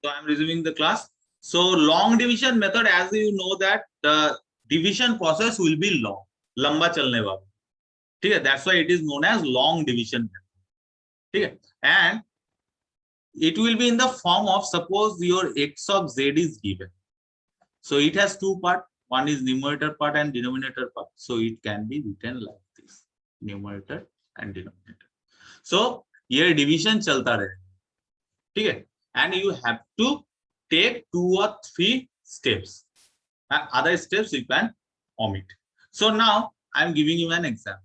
So I'm resuming the class. So long division method, as you know that the division process will be long, लंबा चलने वाला, ठीक है? That's why it is known as long division method, ठीक है? And it will be in the form of, suppose your x of z is given. So it has two parts. One is numerator part and denominator part. So it can be written like this: numerator and denominator. So ये division चलता रहेगा, ठीक है? And you have to take 2 or 3 steps. Other steps you can omit. So now I'm giving you an example.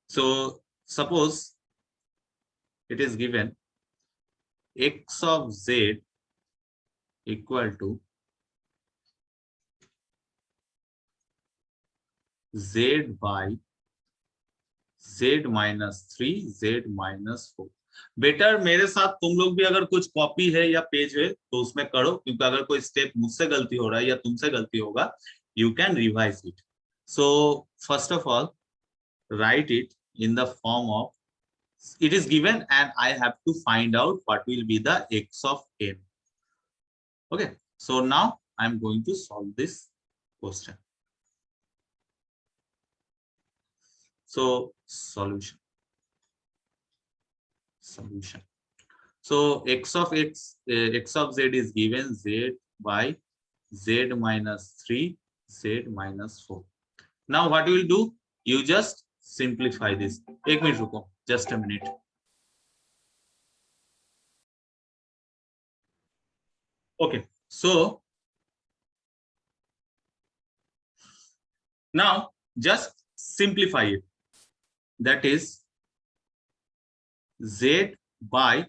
So suppose it is given x of z equal to z by z minus 3 z minus 4. Better मेरे साथ तुम लोग भी अगर कुछ copy है या page है तो उसमें करो, क्योंकि अगर कोई स्टेप मुझसे गलती हो रहा है या तुमसे गलती होगा, you can revise it. So first of all, write it in the form of, it is given and I have to find out what will be the x of n. Okay, so now I'm going to solve this question. So solution. So x of z is given z by z minus 3 z minus 4. Now what you will do, you just simplify this. एक minute रुको, just a minute. Okay, so now just simplify it. That is z by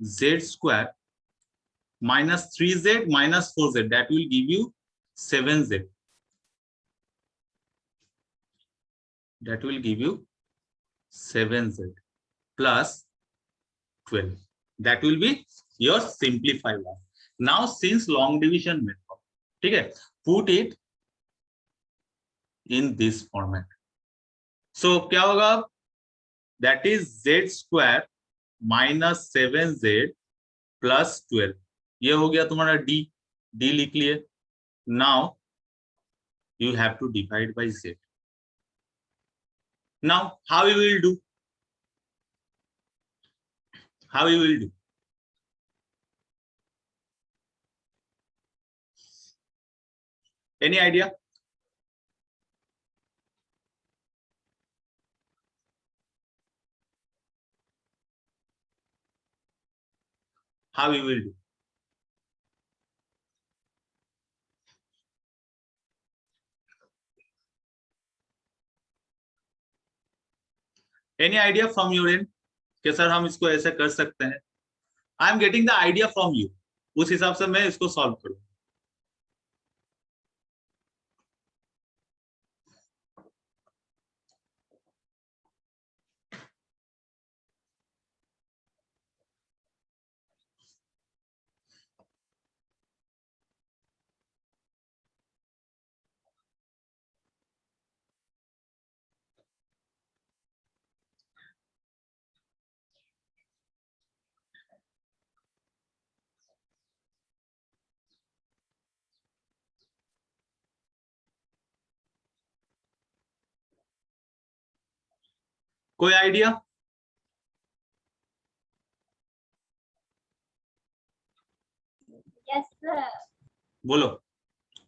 z square minus 3z minus 4z. That will give you 7z. That will give you 7z plus 12. That will be your simplified one. Now since long division method, okay, put it in this format. So क्या होगा? That is z square minus 7z plus 12. ये हो गया तुम्हारा d. d लिख लिए. Now you have to divide by z. Now how you will do? How you will do? Any idea? How you will do? Any idea from your end? कि sir हम इसको ऐसे कर सकते हैं. I am getting the idea from you. उस हिसाब से मैं इसको सॉल्व करूँ. कोई आइडिया? Yes sir. बोलो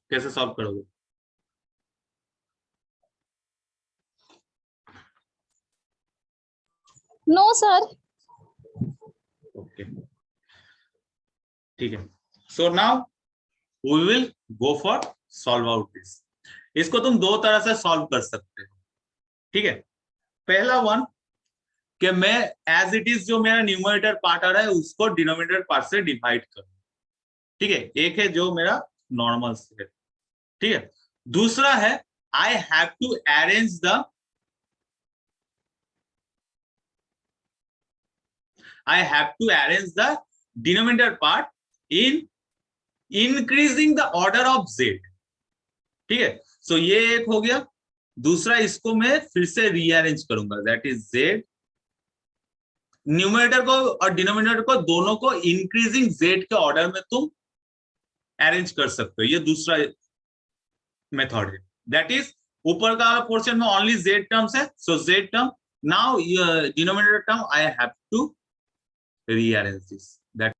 कैसे सॉल्व करोगे? No sir. ओके, ठीक है. So now we will go for solve out this. इसको तुम दो तरह से सॉल्व कर सकते हो, ठीक है? पहला वन कि मैं एज इट इज जो मेरा न्यूमरेटर पार्ट आ रहा है उसको डिनोमिनेटर पार्ट से डिवाइड करूं, ठीक है? एक है जो मेरा नॉर्मल से है, ठीक है? दूसरा है I have to arrange the denominator part in increasing the order of z, ठीक है? सो ये एक हो गया. दूसरा इसको मैं फिर से रीअरेंज करूंगा, दैट इज z न्यूमरेटर को और डिनोमिनेटर को दोनों को इंक्रीजिंग जेड के ऑर्डर में तुम अरेंज कर सकते हो। ये दूसरा मेथड है। दैट इज ऊपर का पोर्शन में ओनली जेड टर्म्स है, so Z term, now denominator term I have to rearrange this. That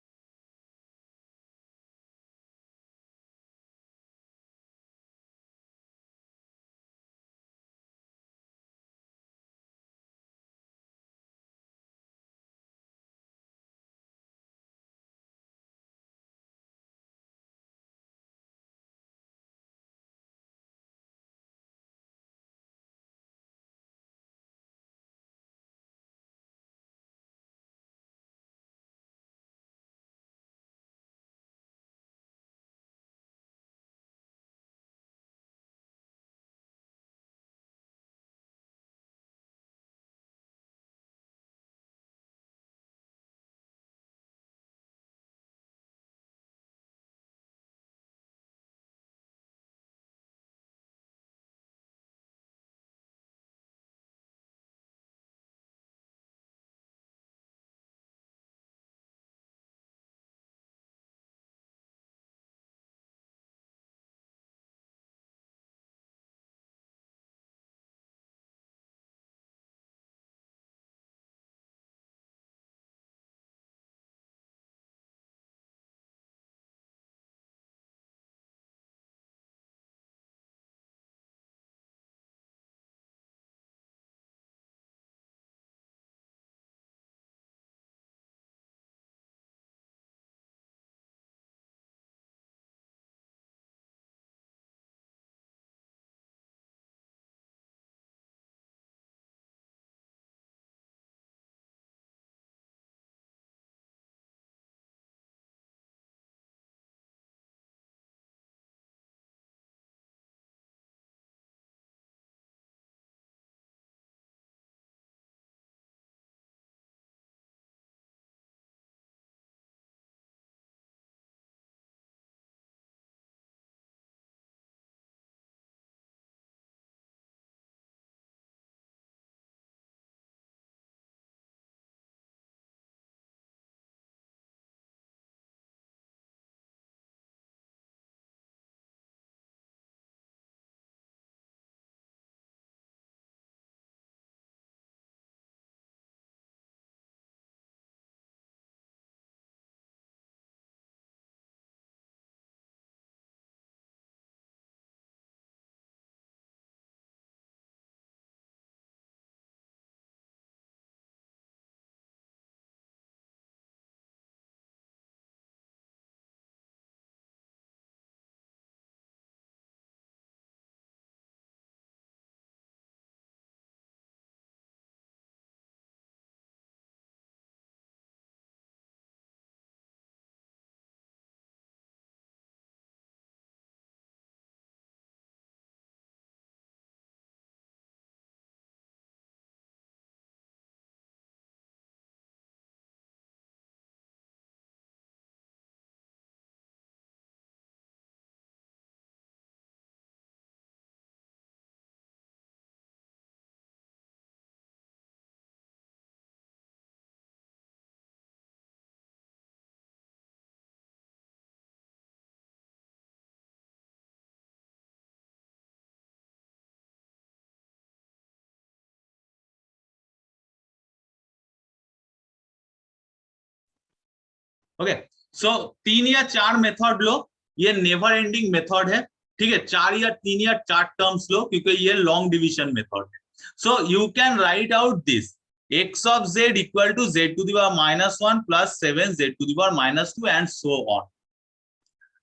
okay, so 3 या 4 मेथड लो, ये नेवर एंडिंग मेथड है। ठीक है, 3 या 4 टर्म्स लो क्योंकि ये लॉन्ग डिविजन मेथड है। So you can write out this x of z equal to z to the power -1 plus 7 z to the power -2 and so on.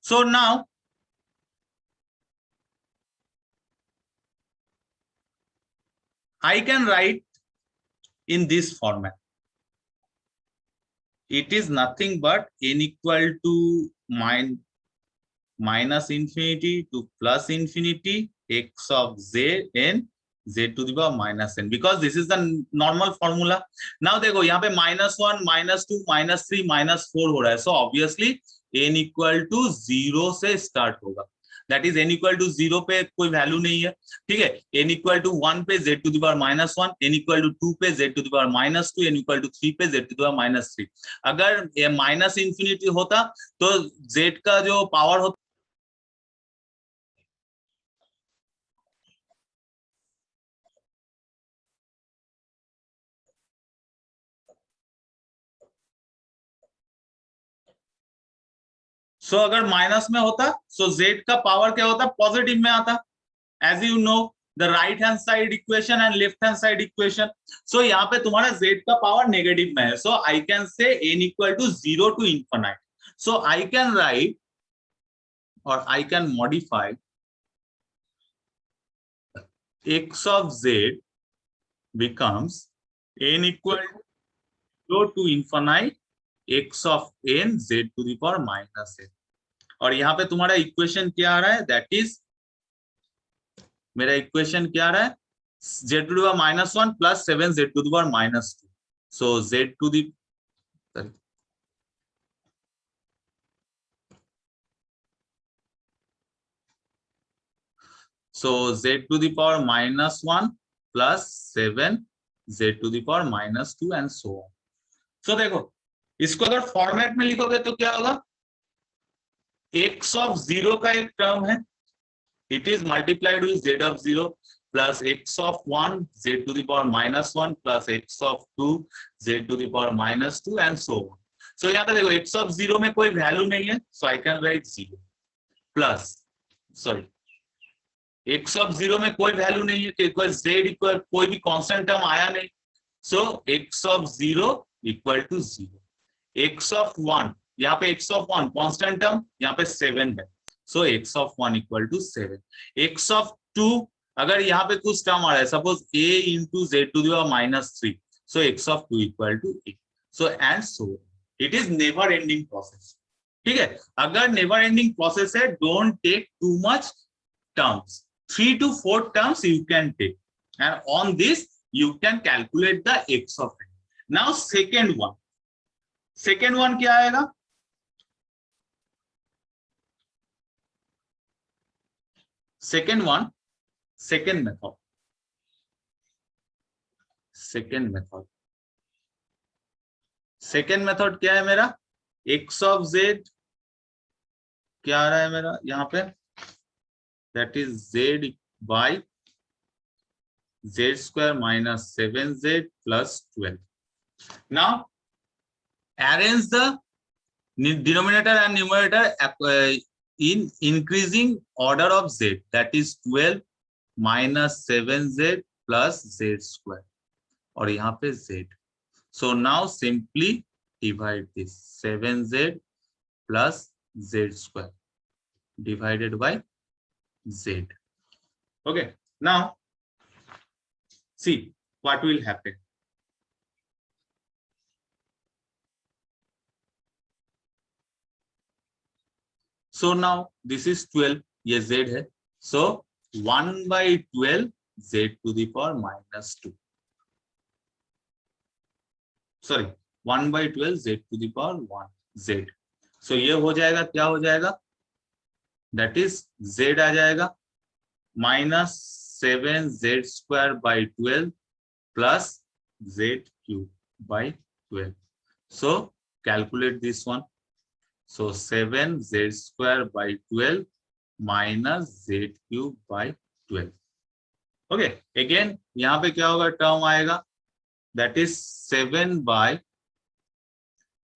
So now I can write in this format. It is nothing but n equal to minus infinity to plus infinity x of z n z to the power -n, because this is the normal formula. Now देखो यहाँ पे -1 -2 -3 -4 हो रहा है, so obviously n equal to 0 से start होगा। That is n equal to 0 पे कोई वैल्यू नहीं है, ठीक है। n इक्वल टू 1 पे z to the power -1, n equal to 2 पे z to the power -2, n equal to 3 पे z टू द पावर -3। अगर माइनस इंफिनिटी होता तो z का जो पावर होता अगर माइनस में होता z का पावर क्या होता, पॉजिटिव में आता। As you know the right hand side equation and left hand side equation, यहाँ पे तुम्हारा z का पावर नेगेटिव में है, so I can say n equal to 0 to infinite. So I can write और I can modify x of z becomes n equal to 0 to infinite x of n z to the power -n। और यहाँ पे तुम्हारा equation क्या आ रहा है, that is मेरा equation क्या आ रहा है, z to the power -1 plus 7 z to the power -2। so z to the so z to the power -1 plus 7 z to the power -2 and so on। so देखो इसको अगर फॉर्मेट में लिखोगे तो क्या होगा, x of 0 का एक टर्म है, it is multiplied with z of 0 plus x of 1 z to the power -1 plus x of 2 z to the power -2 and so on। so यहाँ पे देखो x of 0 में कोई वैल्यू नहीं है, so I can write 0 plus sorry x of 0 में कोई value नहीं है क्योंकि z इक्वल कोई भी कांस्टेंट टर्म आया नहीं, so x of 0 equal to 0, x of 1 यहाँ पे x of 1 कांस्टेंट टर्म यहाँ पे 7 है, so x of 1 equal to 7। x of 2 अगर यहाँ पे कुछ टर्म आ रहा है, suppose a into z to the power -3, so x of 2 equal to a, so and so it is never ending process। ठीक है, अगर नेवर एंडिंग प्रोसेस है, don't take too much terms, 3 to 4 terms you can take, and on this you can calculate the x of n। now second one क्या आएगा, second method क्या है मेरा, x of z क्या आ रहा है मेरा यहाँ पे, that is z by z square minus 7z plus 12। now arrange the denominator and numerator in increasing order of z, that is 12 minus 7z plus z square और यहाँ पे z। so now simply divide this 7z plus z square divided by z। okay, now see what will happen। so now this is 12, ये z है, so 1 by 12 z to the power -2, sorry 1 by 12 z to the power 1 z। so ये हो जाएगा, क्या हो जाएगा, that is z आ जाएगा -7z square by 12 plus z cube by 12। so calculate this one, so 7z square by 12 minus z cube by 12। okay, again यहाँ पे क्या होगा, टर्म आएगा, that is 7 by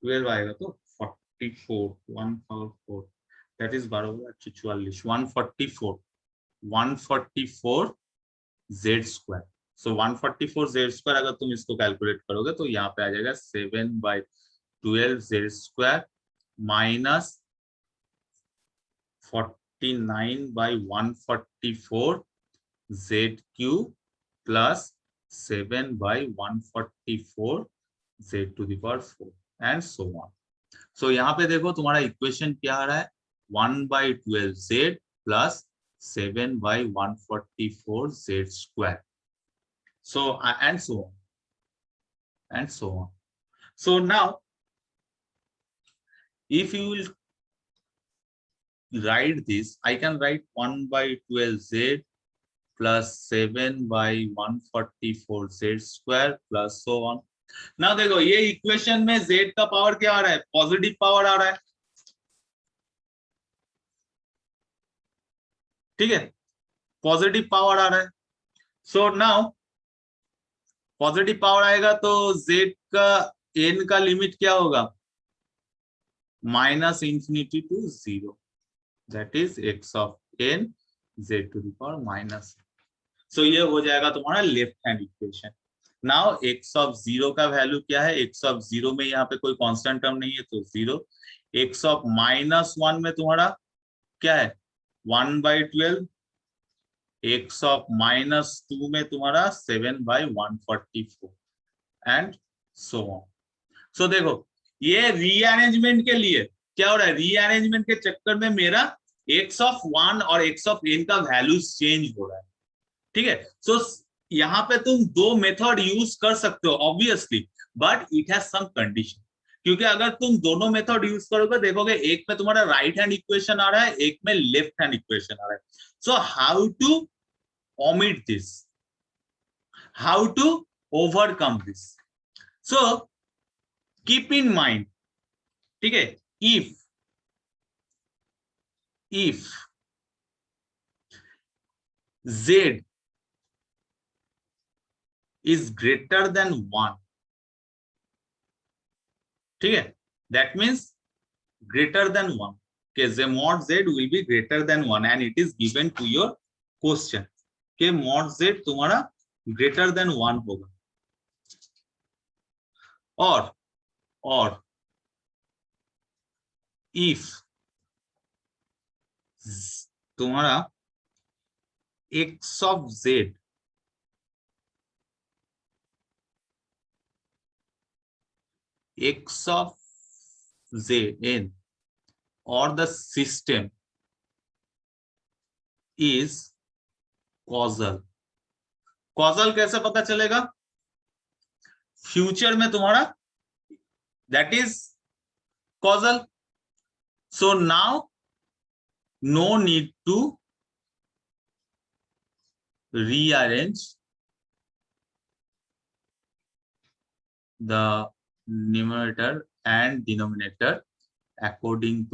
12 आएगा तो 44 144, that is 12 144 z square। so 144 z square अगर तुम इसको कैलकुलेट करोगे तो यहाँ पे आ जाएगा 7 by 12 z square minus 49 by 144 z cube plus 7 by 144 z to the power 4 and so on। so यहाँ पे देखो तुम्हारा इक्वेशन क्या आ रहा है, 1 by 12 z plus 7 by 144 z square, so and so on। so now if you will write this, I can write 1/12z plus 7/144z square plus so on. Now देखो ये equation में z का power क्या आ रहा है, positive power आ रहा है, ठीक है, पॉजिटिव पावर आ रहा है। सो नाउ पॉजिटिव पावर आएगा तो z का n का लिमिट क्या होगा, -∞ to 0, that is x of n z to the power minus। सो ये हो जाएगा तुम्हारा left hand equation. Now x of 0 का वैल्यू क्या है, x ऑफ 0 में यहाँ पे कोई कांस्टेंट टर्म नहीं है तो 0, x ऑफ -1 में तुम्हारा क्या है 1/12, x ऑफ -2 में तुम्हारा 7/144 एंड सो ऑन। सो देखो ये रीअरेंजमेंट के लिए क्या हो रहा है, रीअरेंजमेंट के चक्कर में मेरा x ऑफ 1 और x ऑफ n का वैल्यू चेंज हो रहा है, ठीक है। सो यहाँ पे तुम दो मेथड यूज कर सकते हो obviously, but it has some condition, क्योंकि अगर तुम दोनों मेथड यूज करोगे देखोगे एक में तुम्हारा राइट हैंड इक्वेशन आ रहा है, एक में लेफ्ट हैंड इक्वेशन आ रहा है। So how to omit this, how to overcome this? So keep in mind, ठीक है, if z is greater than 1, ठीक है, that means greater than 1, okay, the mod z will be greater than 1 and it is given to your question के mod z तुम्हारा greater than 1 होगा, और if तुम्हारा x of z n or the system is causal. Causal कैसे पता चलेगा, future में तुम्हारा that is causal. So now no need to rearrange the numerator and denominator according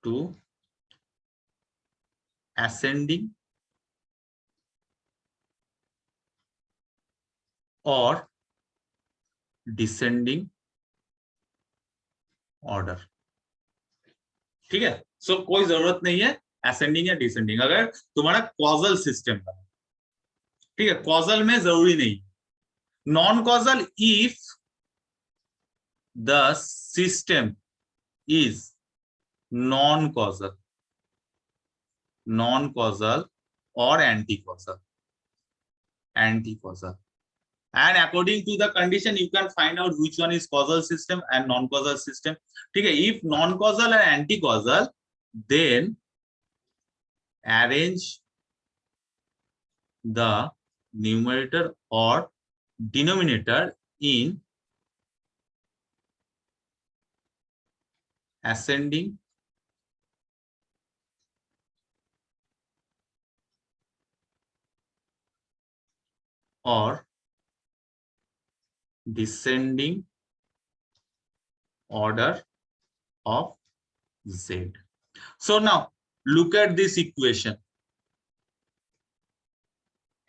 to ascending और डिसेंडिंग ऑर्डर, ठीक है। सो कोई जरूरत नहीं है असेंडिंग या डिसेंडिंग अगर तुम्हारा कॉजल सिस्टम का, ठीक है, कॉजल में जरूरी नहीं। Non causal if the system is non-causal or anti-causal, and according to the condition you can find out which one is causal system and non-causal system, ठीक है। if non-causal and anti-causal then arrange the numerator or denominator in ascending or descending order of z। So now look at this equation,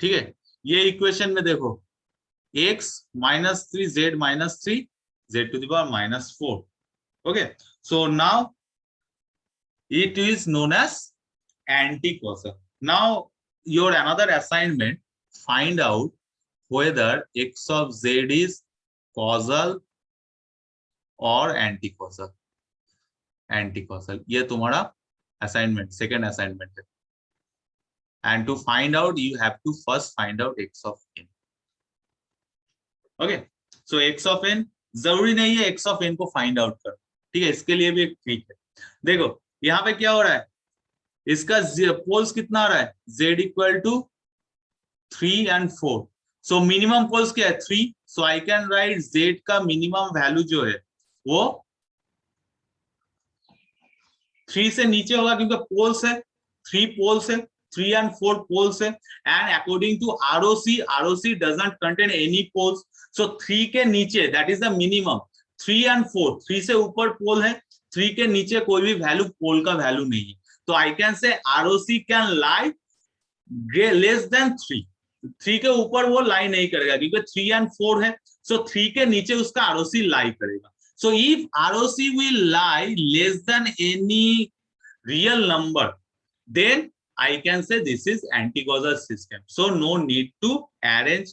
ठीक है। ये equation में देखो x -3 z -3 z to the power -4, okay। So now it is known as anti-causal। Now your another assignment, find out whether x of z is causal or anti-causal। ये तुम्हारा assignment, second assignment है। and to find out you have to first find out x of n, okay। so x of n जरूरी नहीं है x of n को find out कर, ठीक है, इसके लिए भी एक ट्रिक है। देखो यहाँ पे क्या हो रहा है, इसका पोल्स कितना आ रहा है z = 3 and 4, so minimum poles क्या है 3, सो आई कैन राइट z का मिनिमम वैल्यू जो है वो 3 से नीचे होगा, क्योंकि पोल्स है 3 पोल्स है, 3 and 4 पोल्स है, and according to ROC doesn't contain any poles, so 3 के नीचे that is the minimum, 3 and 4, 3 से ऊपर पोल है, 3 के नीचे कोई भी वैल्यू पोल का वैल्यू नहीं है, तो आई कैन से ROC can lie less than 3, 3 के ऊपर वो लाई नहीं करेगा क्योंकि 3 and 4 है, सो 3 के नीचे उसका आरओसी लाई करेगा. So if ROC will lie less than any real number, then I can say this is anti-causal system. So no need to arrange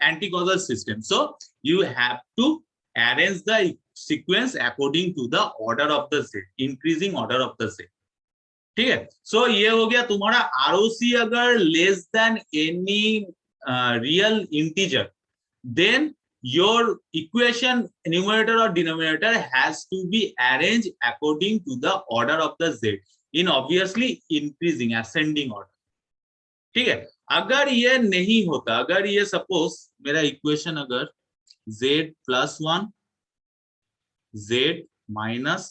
anti-causal system. So you have to arrange the sequence according to the order of the set, increasing order of the set. ठीक है. So ये हो गया तुम्हारा ROC अगर less than any real integer, then your equation numerator or denominator has to be arranged according to the order of the z in obviously increasing ascending order. ठीक है. अगर ये नहीं होता, अगर ये सपोज मेरा इक्वेशन अगर z प्लस 1 z माइनस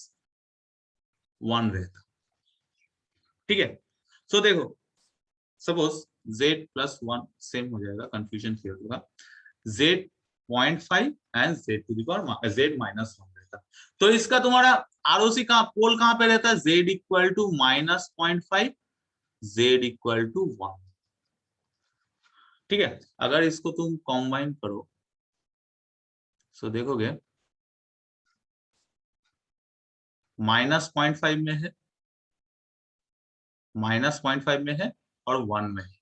1 रहता, ठीक है. सो देखो सपोज z प्लस 1 सेम हो जाएगा, कंफ्यूजन क्लियर होगा, z 0.5 and z to the power z minus 1 रहता, तो इसका तुम्हारा आरओसी कहाँ, पोल कहाँ पे रहता है, z equal to minus 0.5 z equal to 1. ठीक है. अगर इसको तुम कॉम्बाइन करो सो देखोगे माइनस 0.5 में है, माइनस 0.5 में है और 1 में है.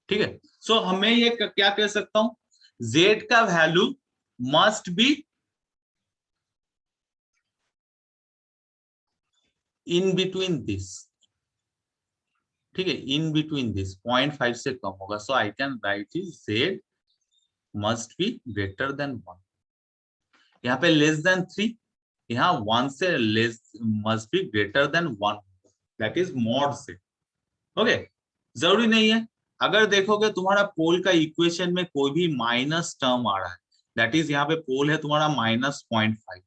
ठीक है. सो हमें ये क्या कह सकता हूं, z का value must be in between this. ठीक है, इन बिटवीन दिस 0.5 से कम होगा, so I can write is z must be greater than 1. यहाँ पे लेस देन 3, यहाँ 1 से less must be greater than 1, that is mod से. ओके. जरूरी नहीं है, अगर देखोगे तुम्हारा पोल का इक्वेशन में कोई भी माइनस टर्म आ रहा है, दैट इज यहाँ पे पोल है तुम्हारा माइनस 0.5,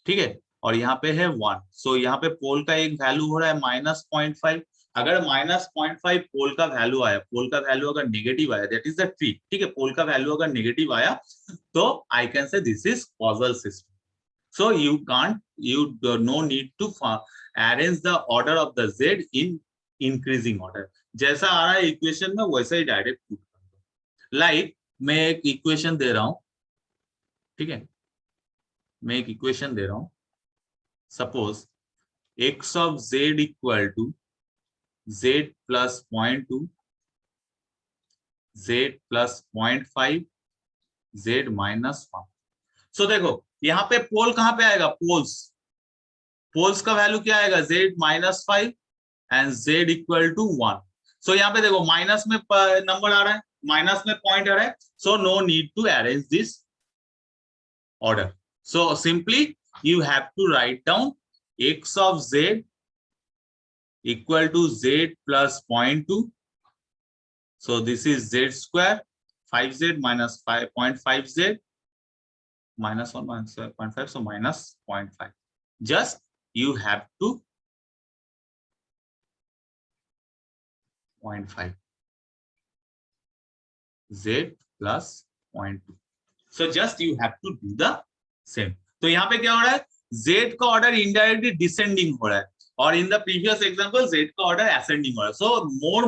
ठीक है, और यहाँ पे है 1, सो यहाँ पे पोल का एक वैल्यू हो रहा है माइनस 0.5. अगर माइनस 0.5 पोल का वैल्यू आया, पोल का वैल्यू अगर नेगेटिव आया दैट इज द ट्रिक. ठीक है, पोल का वैल्यू अगर नेगेटिव आया तो I can say this is causal system. So you can't, you no need to arrange the order of the z in increasing order. जैसा आ रहा है इक्वेशन में वैसा ही डायरेक्ट पुट कर दो. लाइक मैं एक इक्वेशन दे रहा हूं, ठीक है, मैं एक इक्वेशन दे रहा हूं, suppose x of z equal to z plus 0.2 z plus 0.5 z minus 1. सो देखो यहाँ पे पोल कहाँ पे आएगा, पोल्स का वैल्यू क्या आएगा, z minus 5 and z equal to 1. सो यहाँ पे देखो माइनस में नंबर आ रहा है, माइनस में पॉइंट आ रहा है, so no need to arrange this order. So simply you have to write down x of z equal to z plus 0.2, so this is z square, 5z minus 5.5z minus 1 minus 0.5, so minus 0.5. just you have to 0.5 z plus 0.2, so just you have to do the same. तो यहाँ पे क्या हो रहा है, z का order indirectly descending हो रहा है, और in the previous example z का ऑर्डर असेंडिंग हो रहा है. So more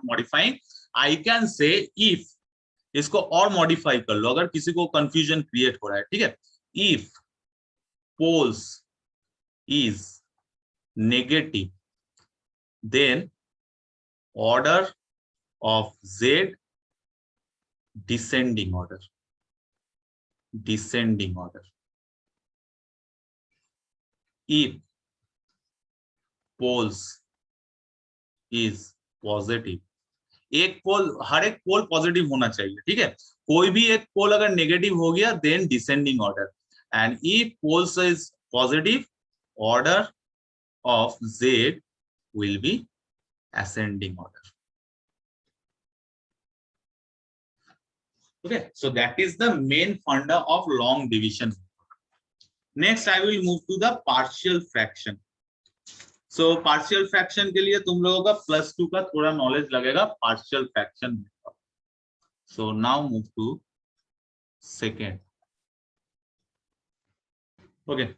modifying I can say, if इसको और मॉडिफाई कर लो अगर किसी को कंफ्यूजन क्रिएट हो रहा है. ठीक है, if poles is negative then order of z descending order. If poles is positive, एक पोल, हर एक पोल पॉजिटिव होना चाहिए. ठीक है, कोई भी एक पोल अगर नेगेटिव हो गया then descending order, and if poles is positive order of z will be ascending order. Okay, so that is the main funda of long division. Next, I will move to the partial fraction. So partial fraction के लिए तुम लोगों का +2 का थोड़ा knowledge लगेगा partial fraction method. So now move to second. Okay.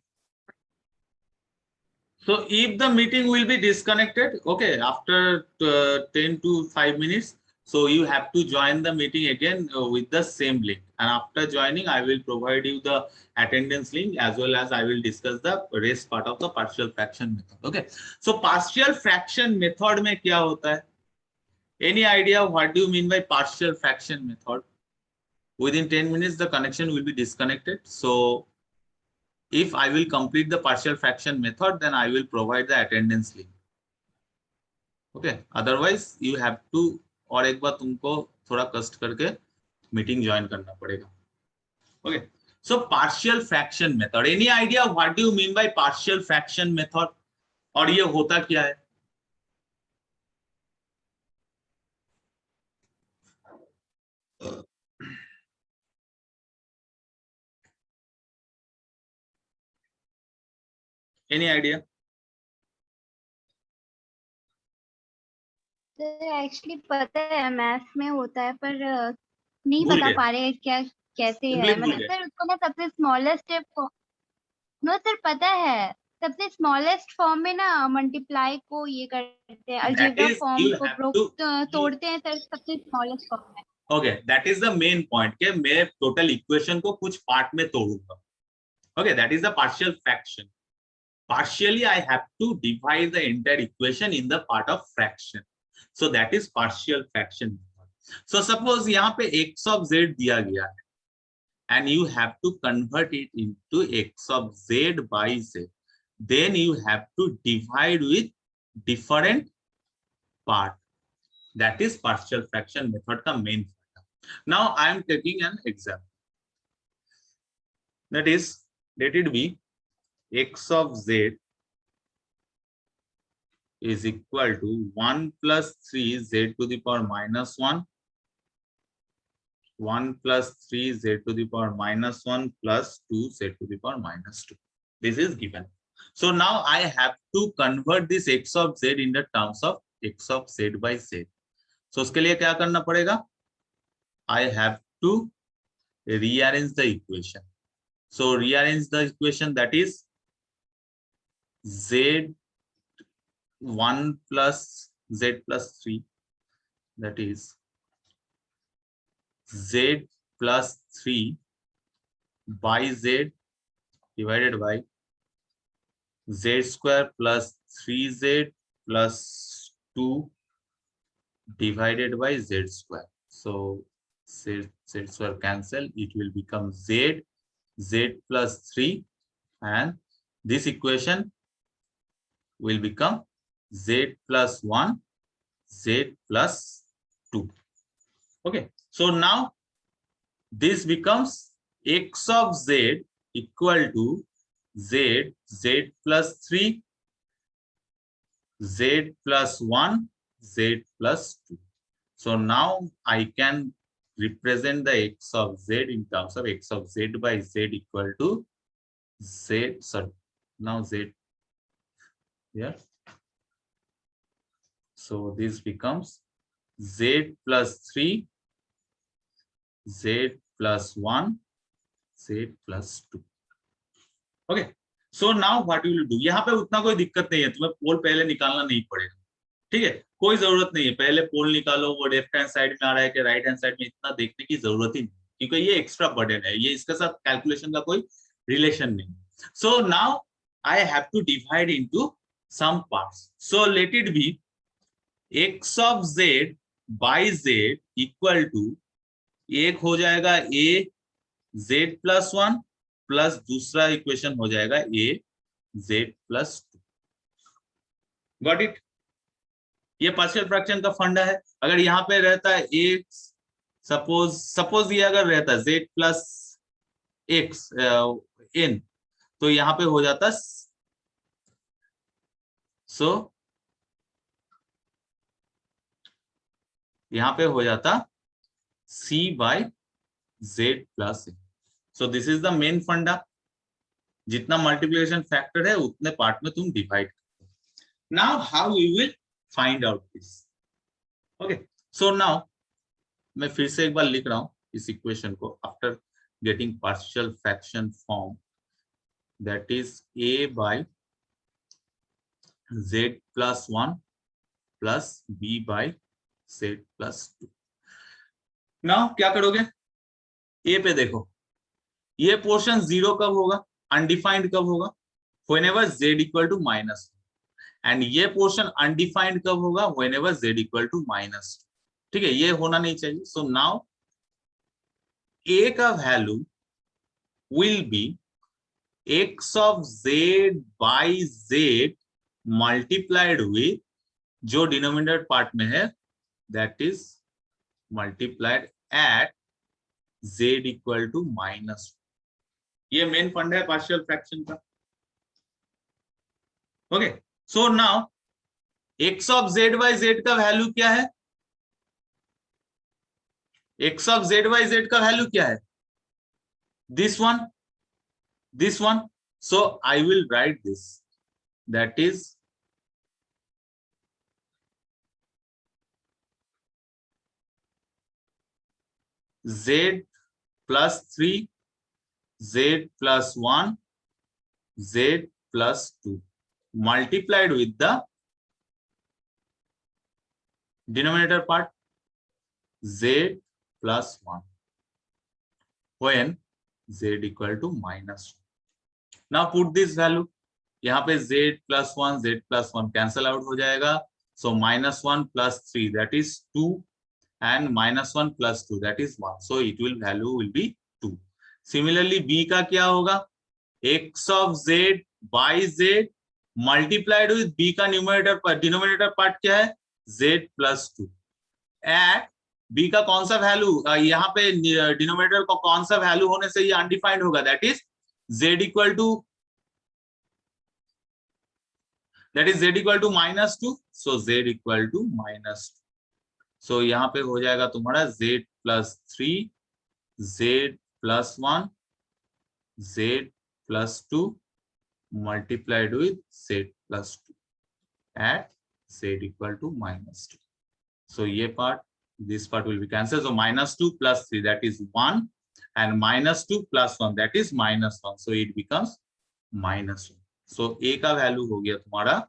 So if the meeting will be disconnected, okay, after 10 to 5 minutes, so you have to join the meeting again with the same link. And after joining, I will provide you the attendance link as well as I will discuss the rest part of the partial fraction method. Okay. So partial fraction method में क्या होता है? Any idea what do you mean by partial fraction method? Within 10 minutes, the connection will be disconnected. So if I will complete the partial fraction method, then I will provide the attendance link. Okay. Otherwise, you have to और एक बार तुमको थोड़ा कष्ट करके meeting join करना पड़ेगा. Okay. So partial fraction method. Any idea what do you mean by partial fraction method? और ये होता क्या है? Any idea? एक्चुअली पता है मैथ्स में होता है पर नहीं बता पा रहे क्या कैसे है. मतलब सर उसको ना सबसे स्मॉलेस्ट स्टेप को नो सर पता है सबसे स्मॉलेस्ट फॉर्म में ना मल्टीप्लाई को ये करते हैं अलजेब्रा फॉर्म को तोड़ते हैं सर सबसे स्मॉलेस्ट फॉर्म में. Okay, that is the main point कि मैं total equation को कुछ पार्ट में तोड़ूंगा. Okay, that is the partial fraction. Partially, I have to divide the entire equation in the part of fraction. So that is partial fraction. So suppose यहाँ पे x of z दिया गया है, and you have to convert it into x of z by z. Then you have to divide with different part. That is partial fraction method का main. Now I am taking an example. That is, let it be x of z is equal to 1 plus 3 z to the power minus 1, 1 plus 3 z to the power minus 1 plus 2 z to the power minus 2. This is given. So now I have to convert this x of z in the terms of x of z by z. So उसके लिए क्या करना पड़ेगा? I have to rearrange the equation. So rearrange the equation, that is z 1 plus z plus 3, that is z plus 3 by z divided by z square plus 3z plus 2 divided by z square. So z square cancel, it will become z plus 3, and this equation will become z plus 1, z plus 2. Okay, so now this becomes x of z equal to z plus 3, z plus 1, z plus 2. So now I can represent the x of z in terms of x of z by z equal to z, sorry, now z here. So this becomes z plus 3, z plus 1, z plus 2. Okay. So now what you will do? यहाँ पे उतना कोई दिक्कत नहीं है, तुम्हें पोल पहले निकालना नहीं पड़ेगा. ठीक है, कोई जरूरत नहीं है पहले पोल निकालो वो लेफ्ट हैंड साइड में आ रहा है कि राइट हैंड साइड में, इतना देखने की जरूरत ही नहीं, क्योंकि ये एक्स्ट्रा बर्डन है, ये इसके साथ कैलकुलेशन का कोई रिलेशन नहीं. So now I have to divide into some parts. So let it be x of z by z equal to, एक हो जाएगा a z plus 1 प्लस दूसरा इक्वेशन हो जाएगा a z plus 2. Got it? ये partial fraction का funda है. अगर यहाँ पे रहता है x, सपोज ये अगर रहता z प्लस x n, तो यहाँ पे हो जाता यहाँ पे हो जाता c by z plus a. So this is the main funda. जितना मल्टीप्लिकेशन फैक्टर है उतने पार्ट में तुम डिवाइड करो. Now how we will find out this. Okay, so now मैं फिर से एक बार लिख रहा हूं इस इक्वेशन को. After getting partial fraction form, that is a by z plus 1 plus b by z plus 2. Now क्या करोगे? ए पे देखो, ये पोर्शन जीरो कब होगा? अनडिफाइंड कब होगा? whenever z equal to minus. And ये पोर्शन अनडिफाइंड कब होगा? whenever z equal to minus. ठीक है, ये होना नहीं चाहिए. सो नाउ a का value will be x of z by z multiplied with जो डिनोमिनेटर पार्ट में है, that is multiplied at z equal to minus. ये मेन फंड है पार्शियल फ्रैक्शन का. Okay, so now x of z by z का value क्या है? x of z by z का वैल्यू क्या है? This one, this one. So I will write this, that is z plus 3 z plus 1 z plus 2 multiplied with the denominator part z plus 1 when z equal to minus 1. Now put this value. यहाँ पे z plus 1 z plus 1 cancel out हो जाएगा. So minus 1 plus 3 that is 2 and minus 1 plus 2 that is 1. So it will value will be 2. Similarly b का क्या होगा? x of z by z multiplied with b का numerator पर denominator part क्या है? z plus 2. Eight b का कौन सा वैल्यू? यहाँ पे डिनोमिनेटर को कौन सा वैल्यू होने से ये अनडिफाइंड होगा? That is z equal to minus 2. So z equal to minus 2. So यहाँ पे हो जाएगा तुम्हारा z plus 3 z plus 1 z plus 2 multiplied with z plus 2 at z equal to minus 2. So ये part, this part will be cancelled. So minus 2 plus 3 that is 1 and minus 2 plus 1 that is minus 1. So it becomes minus 1. So a का value हो गया तुम्हारा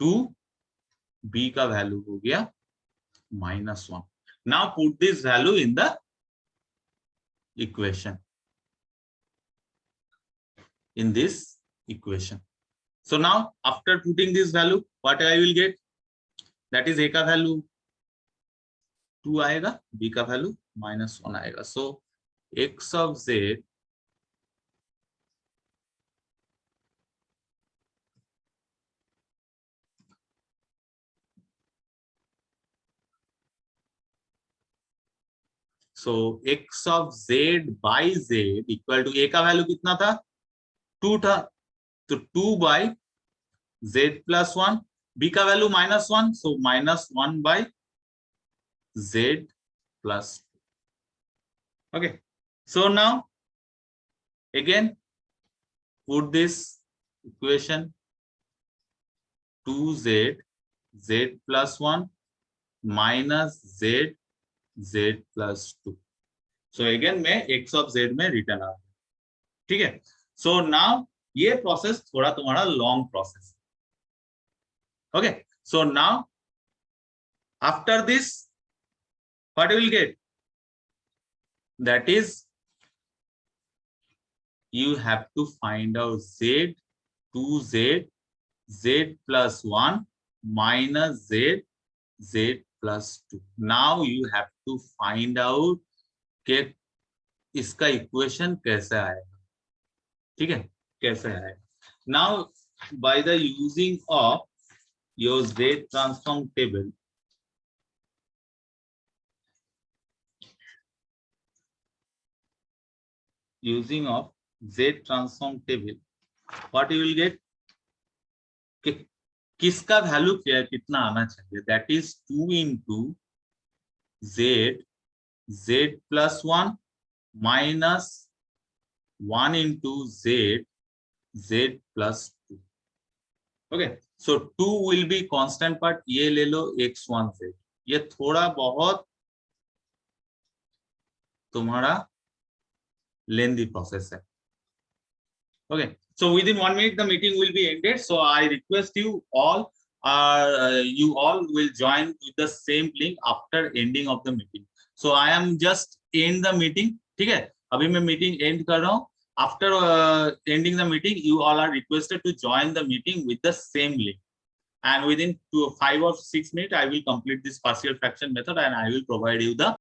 2, b का value हो गया minus 1. Now put this value in the equation. In this equation. So now after putting this value, what I will get? That is a का value 2 आएगा, b का वैल्यू minus 1 आएगा. So x of z so x of z by z equal to a का value कितना था? 2 था. तो 2 by z plus 1, b का value minus 1, so minus 1 by z plus 2. Okay, so now again put this equation 2z z plus 1 minus z z plus 2. So again मैं x of z में return आ गया. ठीक है. So now ये process थोड़ा तुम्हारा long process. Okay, so now after this what you will get? That is you have to find out z 2z z plus 1 minus z z plus 2. Now you have to find out कि इसका equation कैसे आएगा. ठीक है, कैसे आएगा. Now by the using of your z transform table, using of z transform table, what you will get? किसका value कितना आना चाहिए? That is 2 into z z plus 1 minus 1 into z plus 2. Okay, so 2 will be constant part. ये ले लो x1 z. ये थोड़ा बहुत तुम्हारा lengthy process है. Okay, so within 1 minute the meeting will be ended. So I request you all will join with the same link after ending of the meeting. So I am just end the meeting. ठीक है, अभी मैं meeting end कर रहा हूँ. After ending the meeting, you all are requested to join the meeting with the same link. And within 5 or 6 minutes, I will complete this partial fraction method and I will provide you the